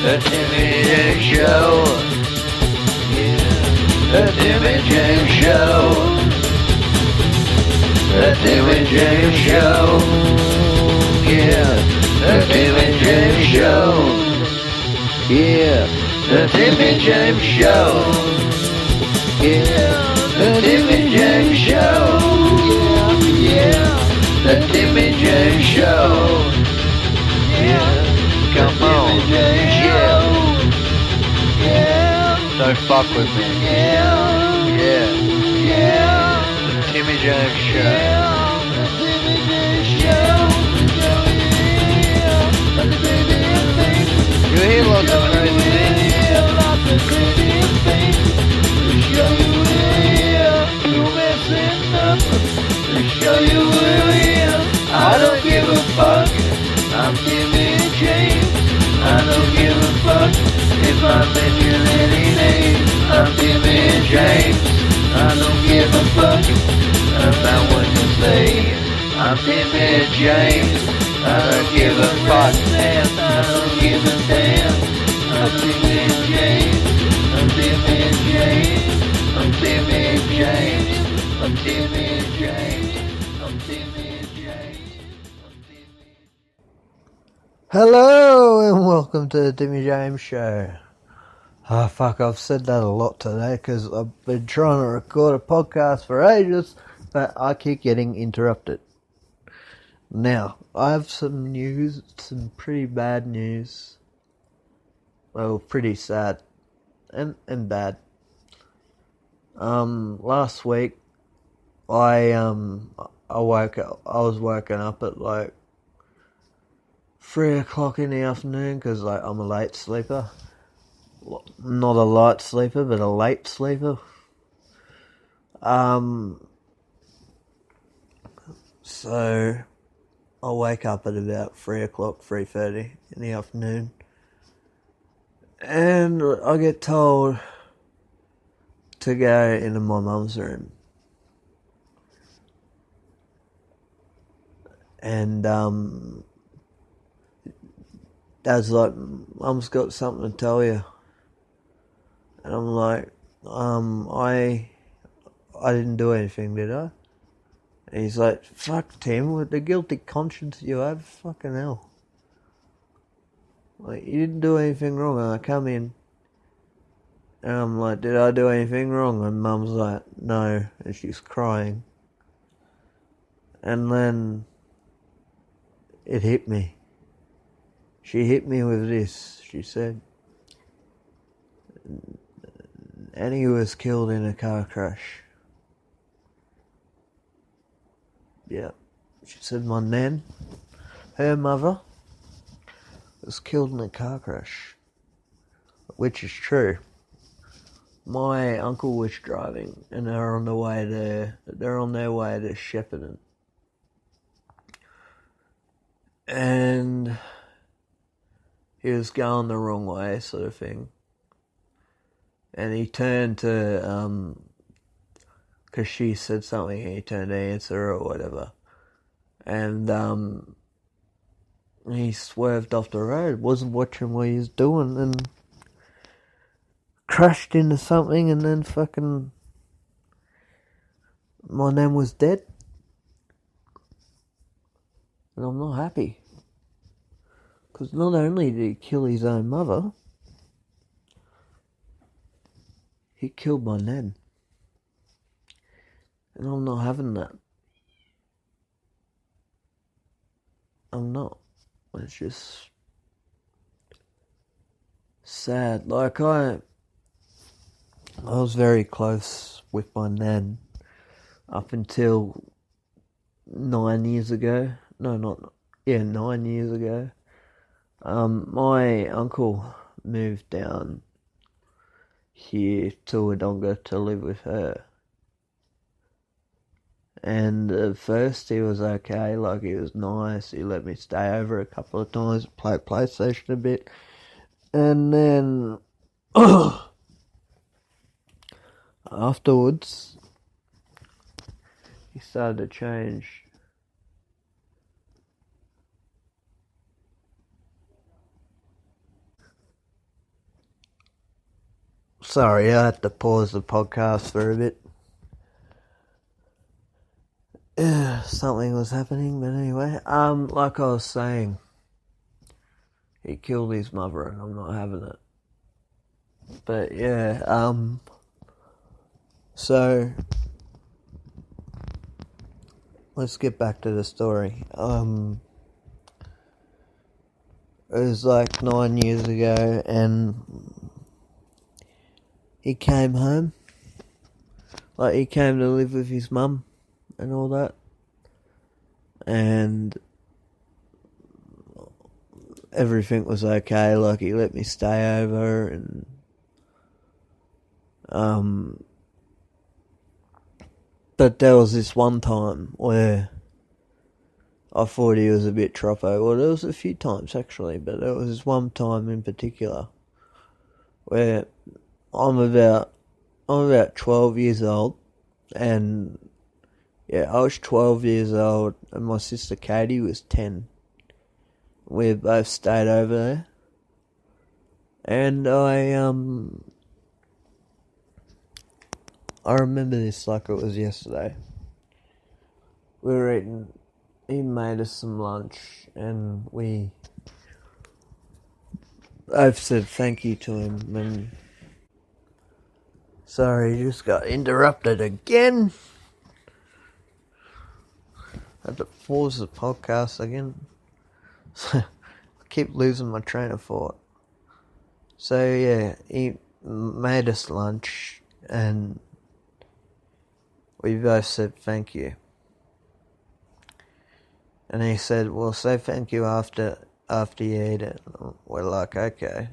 The Timmy James Show. Yeah. The Timmy James Show. The Timmy James Show. Yeah. The Timmy James Show. Yeah. The Timmy James Show. Yeah. The Timmy James Show. Yeah. The Timmy James Show. Yeah. Come on. Yeah. Yeah. Don't fuck with me. Yeah. Yeah. Yeah. The Timmy James Show. Yeah. The Timmy James Show. You hear lots of crazy things. Lots of crazy things. To show you where you're messing up. To show you where I don't give a fuck. I'm Timmy James. I don't give a fuck if I mention any names. I'm Timmy James. I don't give a fuck about what you say. I'm Timmy James. I don't give a fuck, man. I don't give a damn. I'm Timmy James. I'm Timmy James. I'm Timmy James. I'm Timmy James. I'm Timmy James. Hello and welcome to the Timmy James Show. Oh fuck, I've said that a lot today because I've been trying to record a podcast for ages, but I keep getting interrupted. Now, I have some news, some pretty bad news. Well, pretty sad and bad. Last week I was woken up at like 3 o'clock in the afternoon because I'm a late sleeper. Not a light sleeper, but a late sleeper. So I wake up at about 3 o'clock, 3:30 in the afternoon, and I get told to go into my mum's room. And Dad's like, Mum's got something to tell you. And I'm like, I didn't do anything, did I? And he's like, fuck Tim, with the guilty conscience you have, fucking hell. Like, you didn't do anything wrong. And I come in, and I'm like, did I do anything wrong? And Mum's like, no. And she's crying. And then it hit me. She hit me with this, she said. Annie was killed in a car crash. Yeah. She said my nan, her mother, was killed in a car crash. Which is true. My uncle was driving and they're on their way to Shepparton. And he was going the wrong way, sort of thing. And he turned to, because she said something, and he turned to answer her or whatever. And he swerved off the road, wasn't watching what he was doing, and crashed into something, and then fucking my nan was dead. And I'm not happy. Because not only did he kill his own mother, he killed my nan. And I'm not having that. I'm not. It's just sad. Like, I was very close with my nan up until 9 years ago. No, 9 years ago. My uncle moved down here to Wodonga to live with her. And at first he was okay, like he was nice, he let me stay over a couple of times, play PlayStation a bit. And then afterwards he started to change. Sorry, I had to pause the podcast for a bit. Something was happening, but anyway, like I was saying, he killed his mother and I'm not having it. But yeah, so let's get back to the story. It was like 9 years ago and he came home. Like, he came to live with his mum and all that. And everything was okay. Like, he let me stay over and but there was this one time where I thought he was a bit troppo. Well, there was a few times actually, but there was this one time in particular where I'm about 12 years old, and yeah, I was 12 years old and my sister Katie was 10. We both stayed over there, and I remember this like it was yesterday. We were eating, he made us some lunch, and I've said thank you to him, and sorry, just got interrupted again. Had to pause the podcast again. I keep losing my train of thought. So yeah, he made us lunch, and we both said thank you. And he said, well, say thank you after you eat it. We're like, okay.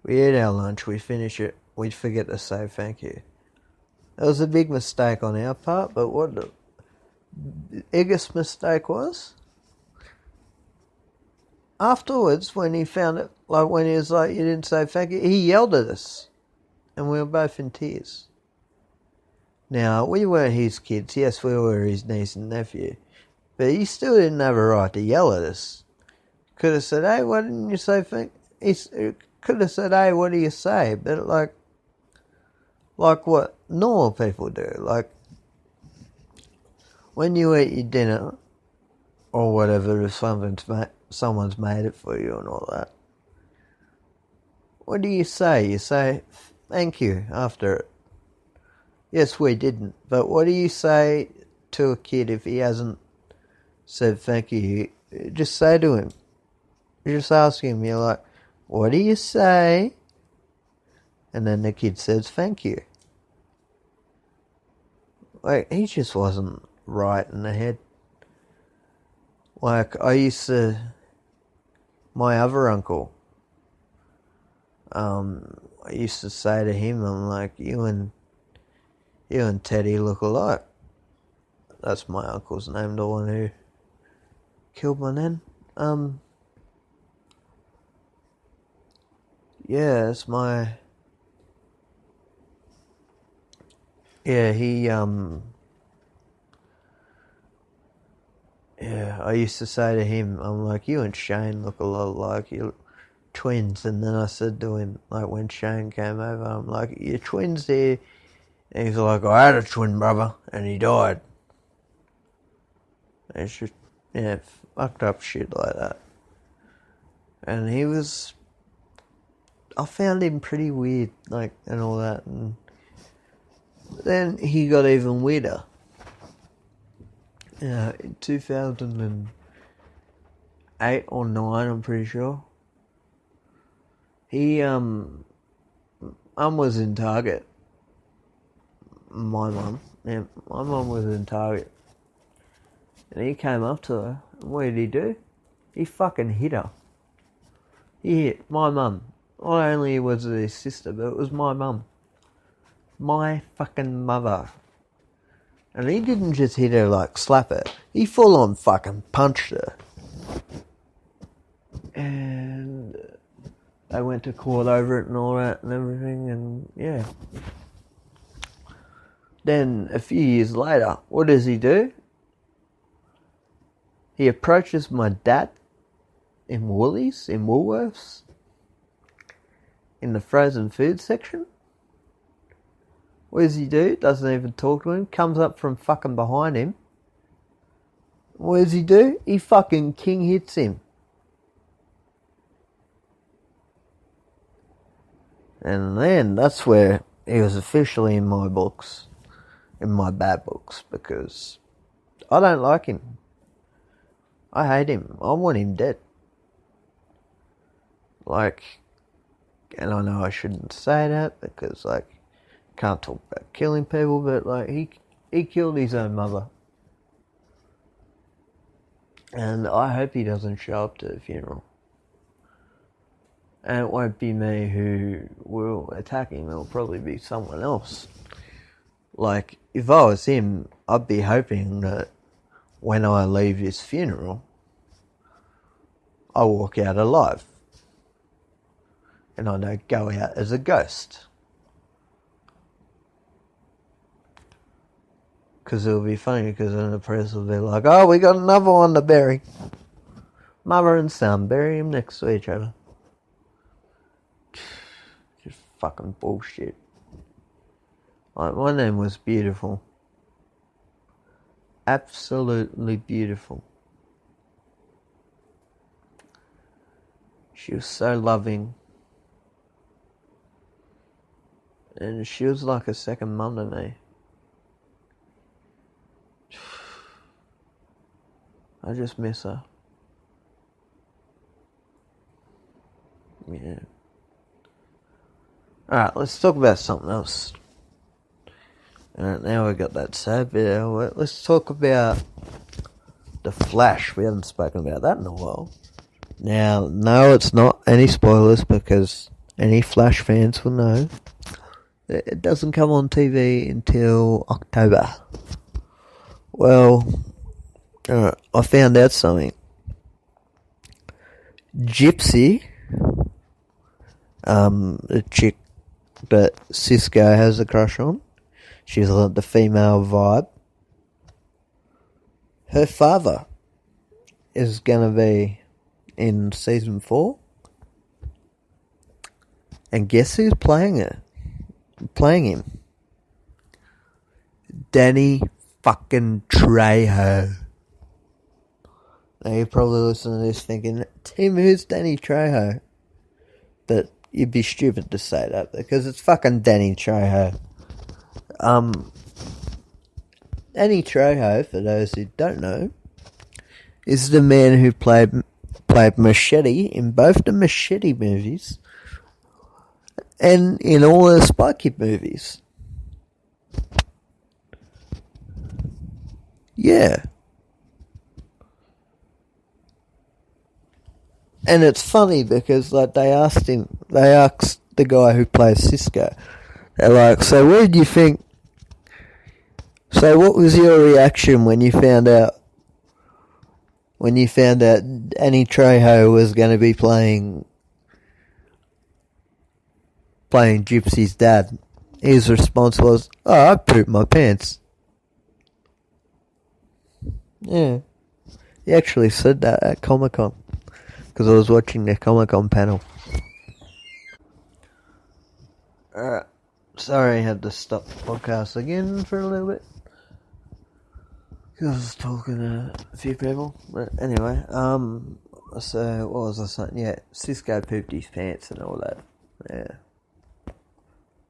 We eat our lunch, we finish it, we forget to say thank you. It was a big mistake on our part, but what the biggest mistake was, afterwards, when he found it, like when he was like, you didn't say thank you, he yelled at us. And we were both in tears. Now, we weren't his kids. Yes, we were his niece and nephew. But he still didn't have a right to yell at us. Could have said, hey, why didn't you say thank you? He could have said, hey, what do you say? But like what normal people do. Like, when you eat your dinner, or whatever, if someone's made it for you and all that, what do you say? You say, thank you, after it. Yes, we didn't. But what do you say to a kid if he hasn't said thank you? Just say to him. You just ask him, you're like, what do you say? And then the kid says thank you. Like, he just wasn't right in the head. Like, my other uncle, I used to say to him, I'm like, you and Teddy look alike. That's my uncle's name, the one who killed my nan. Yeah, it's my... Yeah, yeah, I used to say to him, I'm like, you and Shane look a lot alike, you're twins. And then I said to him, like, when Shane came over, I'm like, you're twins there. And he's like, I had a twin brother, and he died. And it's just, yeah, fucked up shit like that. And I found him pretty weird, like, and all that. And then he got even weirder. In 2008 or 9, I'm pretty sure. Mum was in Target. My mum. Yeah, my mum was in Target. And he came up to her. And what did he do? He fucking hit her. He hit my mum. Not only was it his sister, but it was my mum. My fucking mother. And he didn't just hit her like slap her. He full on fucking punched her. And they went to court over it and all that and everything, and yeah. Then a few years later, what does he do? He approaches my dad in Woolies, in Woolworths, in the frozen food section, What does he do? Doesn't even talk to him. Comes up from fucking behind him. What does he do? He fucking king hits him. And then that's where he was officially in my books. In my bad books. Because I don't like him. I hate him. I want him dead. Like, and I know I shouldn't say that because, like, can't talk about killing people, but, like, he killed his own mother. And I hope he doesn't show up to the funeral. And it won't be me who will attack him, it'll probably be someone else. Like, if I was him, I'd be hoping that when I leave his funeral, I walk out alive. And I don't go out as a ghost. Because it'll be funny, because then the press will be like, oh, we got another one to bury. Mother and son, bury him next to each other. Just fucking bullshit. Like, my name was beautiful. Absolutely beautiful. She was so loving. And she was like a second mum to me. I just miss her. Yeah. Alright, let's talk about something else. Alright, now we've got that sad bit out. Let's talk about The Flash. We haven't spoken about that in a while. Now, no, it's not any spoilers because any Flash fans will know that it doesn't come on TV until October. Well, I found out something. Gypsy, the chick that Cisco has a crush on, she's like the female vibe. Her father is gonna be in season 4. And guess who's playing him? Danny fucking Trejo. Now you're probably listening to this thinking, Tim, who's Danny Trejo? But you'd be stupid to say that because it's fucking Danny Trejo. Danny Trejo, for those who don't know, is the man who played Machete in both the Machete movies and in all the Spy Kid movies. Yeah. And it's funny because, like, they asked the guy who plays Cisco, they're like, so what did you think? So what was your reaction when you found out Danny Trejo was going to be playing Gypsy's dad? His response was, oh, I pooped my pants. Yeah. He actually said that at Comic-Con. Because I was watching the Comic-Con panel. Alright. Sorry I had to stop the podcast again for a little bit. Because I was talking to a few people. But anyway, so what was I saying? Yeah, Cisco pooped his pants and all that. Yeah.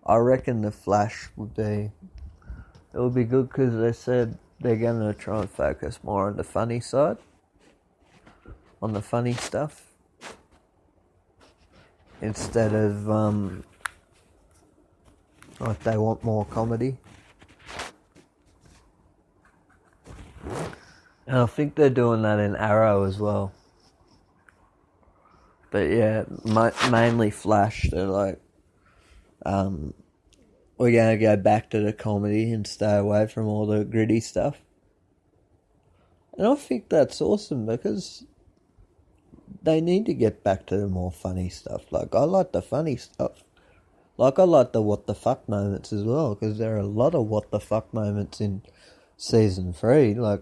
I reckon The Flash would be good because they said they're going to try and focus more on the funny side. On the funny stuff. Instead of, like they want more comedy. And I think they're doing that in Arrow as well. But yeah, mainly Flash. They're like, we're going to go back to the comedy and stay away from all the gritty stuff. And I think that's awesome because they need to get back to the more funny stuff. Like, I like the funny stuff. Like, I like the what the fuck moments as well, because there are a lot of what the fuck moments in season 3. Like,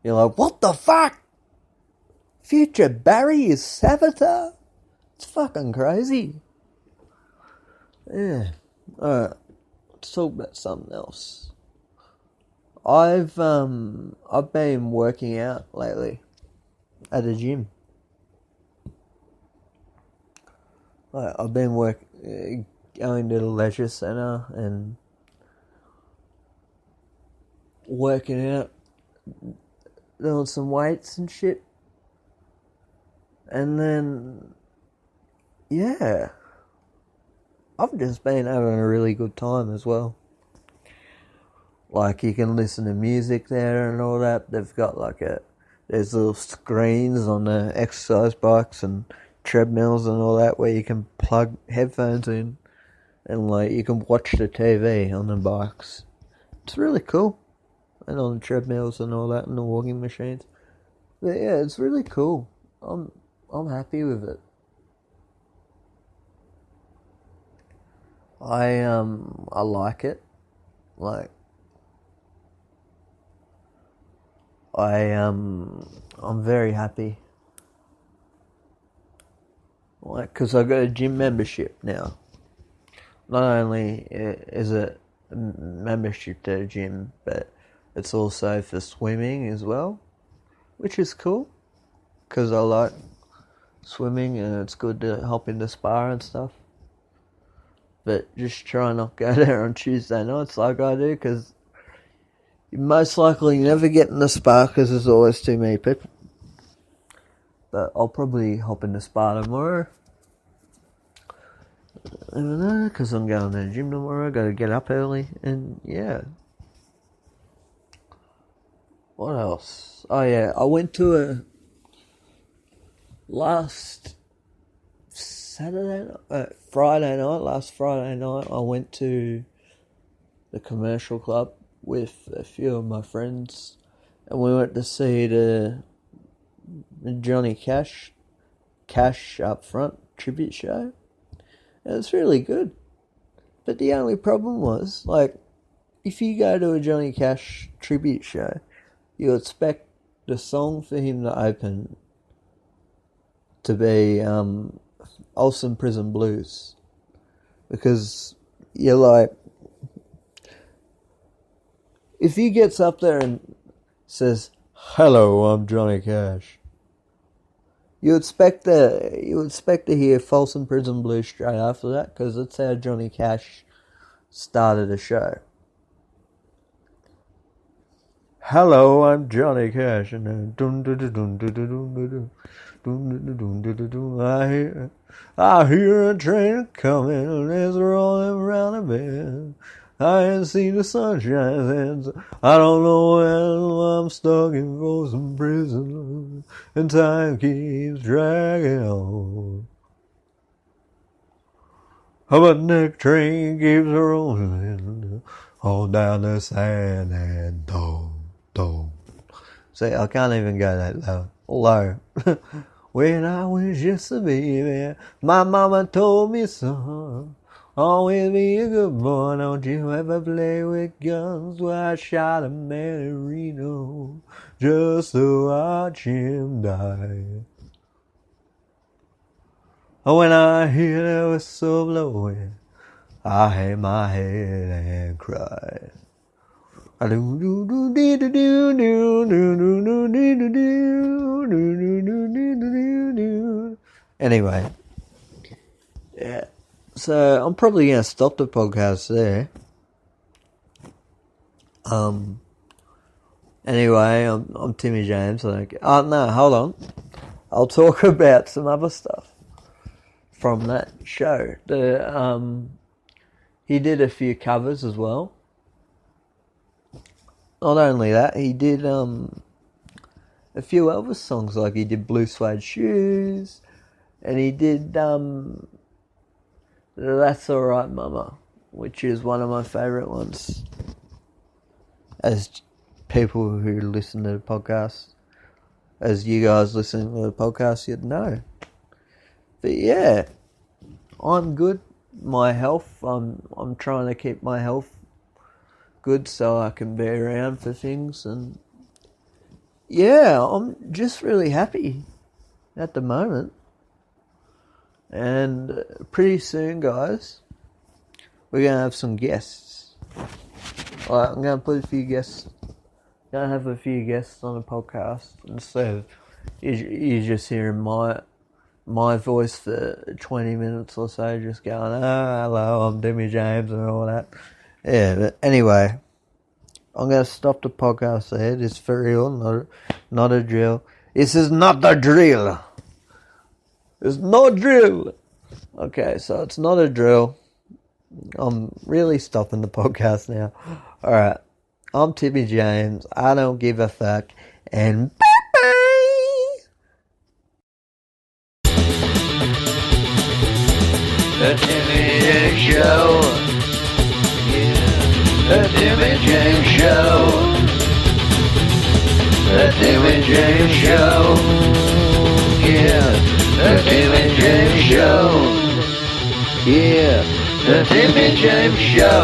you're like, what the fuck? Future Barry is Savitar? It's fucking crazy. Yeah. Alright. to talk about something else. I've been working out lately at a gym. I've been going to the leisure centre and working out, doing some weights and shit. And then, yeah, I've just been having a really good time as well. Like, you can listen to music there and all that. They've got there's little screens on the exercise bikes and treadmills and all that where you can plug headphones in and you can watch the TV on the bikes. It's really cool. And on the treadmills and all that and the walking machines. But yeah, it's really cool. I'm happy with it. I like it. I'm very happy. Because I got a gym membership now. Not only is it a membership to a gym, but it's also for swimming as well, which is cool. Because I like swimming and it's good to hop in the spa and stuff. But just try not to go there on Tuesday nights like I do, because you most likely never get in the spa because there's always too many people. But I'll probably hop in the spa tomorrow. I don't know, because I'm going to the gym tomorrow. I've got to get up early. And yeah. What else? Oh yeah, I went to last Friday night, I went to the commercial club with a few of my friends. And we went to see the Johnny Cash Up Front tribute show. And it's really good. But the only problem was, if you go to a Johnny Cash tribute show, you expect the song for him to open to be Olsen Prison Blues. Because you're like, if he gets up there and says, "Hello, I'm Johnny Cash," you expect to hear Folsom Prison Blues straight after that, because that's how Johnny Cash started a show. "Hello, I'm Johnny Cash," and then dun dun dun dun dun dun dun dun dun. I hear a train coming, and it's rolling around a bend. I ain't seen the sunshine since I don't know when. I'm stuck in Folsom Prison, and time keeps dragging on. But the train keeps rolling all down the sand and dong. See, I can't even go that low. When I was just a baby, my mama told me, "Son, always be a good boy, don't you ever play with guns." Well, I shot a man in Reno just to watch him die. When I hear the whistle blowing, I hang my head and cry. Anyway, yeah. So I'm probably gonna stop the podcast there. Anyway, I'm Timmy James. No, hold on. I'll talk about some other stuff from that show. He did a few covers as well. Not only that, he did a few Elvis songs. Like, he did Blue Suede Shoes, and he did That's Alright Mama, which is one of my favourite ones. As people who listen to the podcast, as you guys listening to the podcast, you'd know. But yeah, I'm good. My health, I'm trying to keep my health good so I can be around for things, and yeah, I'm just really happy at the moment. And pretty soon, guys, we're going to have some guests. Alright, I'm gonna put a few guests. Gonna have a few guests on the podcast instead of you just hearing my voice for 20 minutes or so, just going, oh, hello, I'm Demi James and all that. Yeah, but anyway, I'm going to stop the podcast there. It's for real, not a drill. This is not a drill. It's no drill. Okay, so it's not a drill. I'm really stopping the podcast now. Alright, I'm Timmy James. I don't give a fuck. And bye-bye. The Timmy James Show. Yeah. The Timmy James Show. The Timmy James Show. Yeah. The Timmy James Show. Yeah. The Timmy James Show.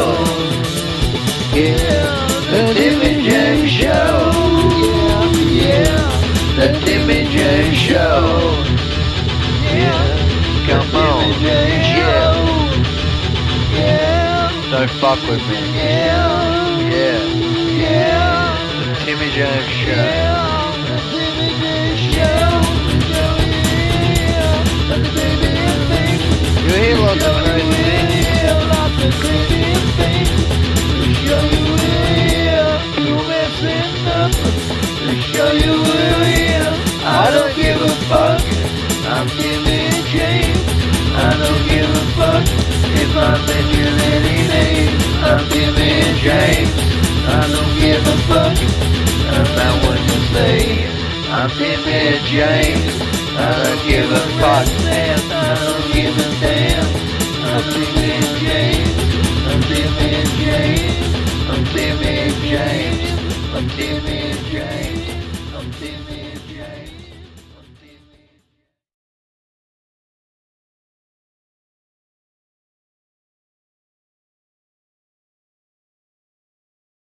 Yeah. The Timmy James Show. Yeah. The Timmy James Show. Yeah. Come on. Yeah. Don't fuck with me. Yeah. The Timmy James Show. The Timmy James Show. You hear lots of crazy things. Lots of crazy things. To show you you're messing up. To show you I don't give a fuck. I'm Timmy James. I don't give a fuck if I mention any names. I'm Timmy James. I don't give a fuck about what you say. I'm Timmy James. I don't give a fuck, man. I don't give a damn. I'm Timmy James. I'm Timmy James. I'm Timmy James. I'm Timmy James. I'm Timmy James.